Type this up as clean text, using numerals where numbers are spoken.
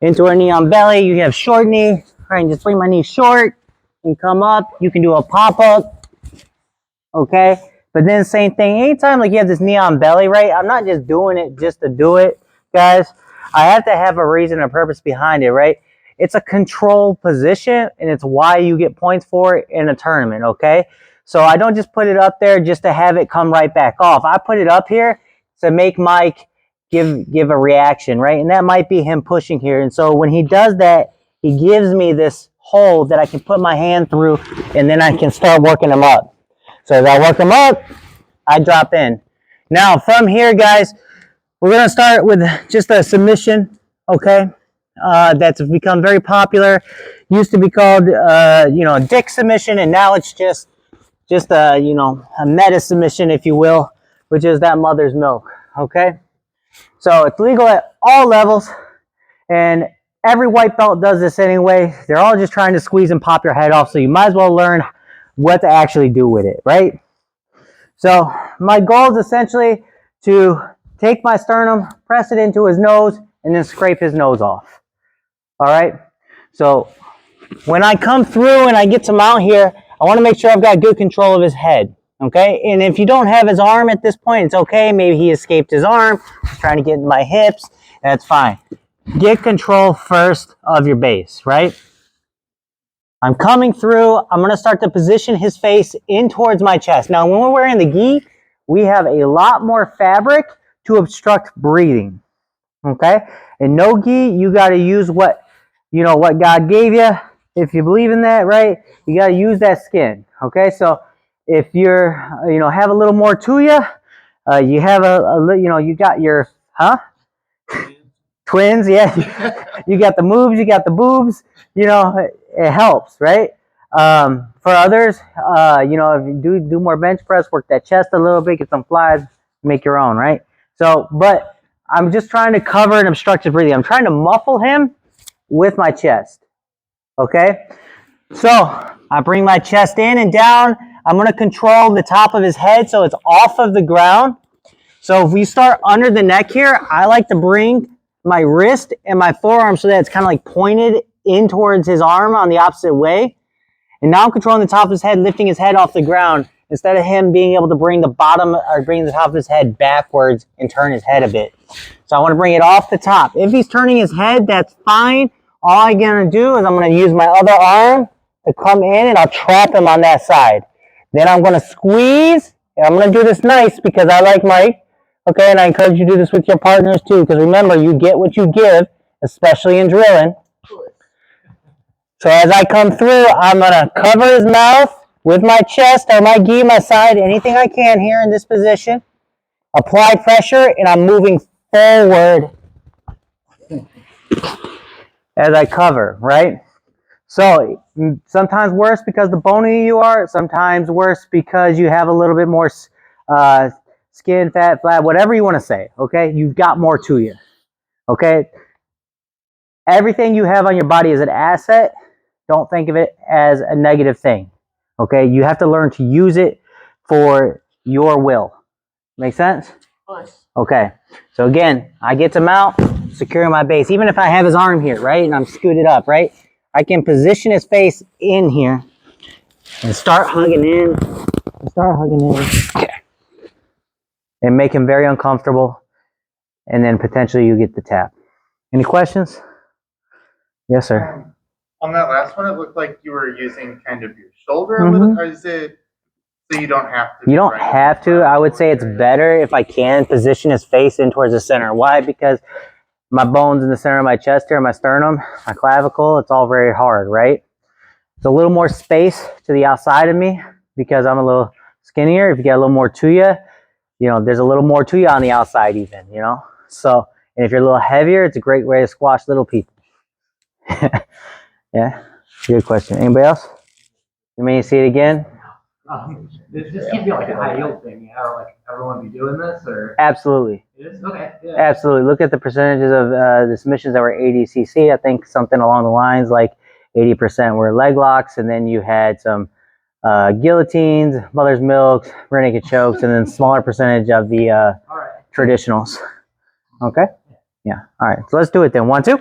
into our knee on belly. You have short knee. Right, just bring my knee short and come up. You can do a pop-up, okay? But then same thing, anytime like you have this knee on belly, right? I'm not just doing it just to do it, guys. I have to have a reason and a purpose behind it, right? It's a control position, and it's why you get points for it in a tournament, okay? So I don't just put it up there just to have it come right back off. I put it up here to make Mike give a reaction, right? And that might be him pushing here. And so when he does that, he gives me this hole that I can put my hand through, and then I can start working him up. So as I work him up, I drop in. Now from here, guys, we're going to start with just a submission, okay? That's become very popular. Used to be called, a dick submission, and now it's just a, a meta submission, if you will, which is that mother's milk, okay? So it's legal at all levels, and every white belt does this anyway. They're all just trying to squeeze and pop your head off, so you might as well learn what to actually do with it, right? So my goal is essentially to take my sternum, press it into his nose, and then scrape his nose off. All right? So when I come through and I get to mount here, I want to make sure I've got good control of his head. Okay? And if you don't have his arm at this point, it's okay. Maybe he escaped his arm. He's trying to get into my hips. That's fine. Get control first of your base, right? I'm coming through. I'm going to start to position his face in towards my chest. Now, when we're wearing the gi, we have a lot more fabric to obstruct breathing. Okay? And no gi, you got to use what God gave you. If you believe in that, right? You got to use that skin. Okay? So if you're, have a little more to you, you have you got your, twins, yeah. You got the moves, you got the boobs, it helps, right? For others, if you do more bench press, work that chest a little bit, get some flies, make your own, right? So, but I'm just trying to cover and obstruct his breathing. I'm trying to muffle him with my chest, okay? So, I bring my chest in and down. I'm going to control the top of his head so it's off of the ground. So if we start under the neck here, I like to bring my wrist and my forearm so that it's kind of like pointed in towards his arm on the opposite way. And now I'm controlling the top of his head, lifting his head off the ground instead of him being able to bring the bottom or bring the top of his head backwards and turn his head a bit. So I want to bring it off the top. If he's turning his head, that's fine. All I'm going to do is I'm going to use my other arm to come in, and I'll trap him on that side. Then I'm going to squeeze, and I'm going to do this nice because I like Mike. Okay, and I encourage you to do this with your partners too, because remember, you get what you give, especially in drilling. So as I come through, I'm going to cover his mouth with my chest or my gi, my side, anything I can here in this position. Apply pressure, and I'm moving forward as I cover, right? So sometimes worse because the bonier you are, sometimes worse because you have a little bit more skin, fat, flab, whatever you want to say, okay? You've got more to you, okay? Everything you have on your body is an asset. Don't think of it as a negative thing, okay? You have to learn to use it for your will. Make sense? Nice. Okay. So again, I get to mount, securing my base. Even if I have his arm here, right, and I'm scooted up, right, I can position his face in here and start hugging in. Okay. And make him very uncomfortable, and then potentially you get the tap. Any questions? Yes, sir. On that last one, it looked like you were using kind of your shoulder a little. Or is it so you don't have to? You don't have to. I would say it's better if I can position his face in towards the center. Why? Because my bones in the center of my chest here, my sternum, my clavicle, it's all very hard, right? There's a little more space to the outside of me because I'm a little skinnier. If you get a little more to you, there's a little more to you on the outside even, So, and if you're a little heavier, it's a great way to squash little people. Yeah, good question. Anybody else? You may see it again? This could be like a high yield thing, like everyone be doing this, or? Absolutely. It is? Okay. Yeah. Absolutely. Look at the percentages of the submissions that were ADCC. I think something along the lines like 80% were leg locks, and then you had some guillotines, mother's milks, rear naked chokes, and then smaller percentage of the traditionals. Okay? Yeah. All right. So let's do it then. 1, 2.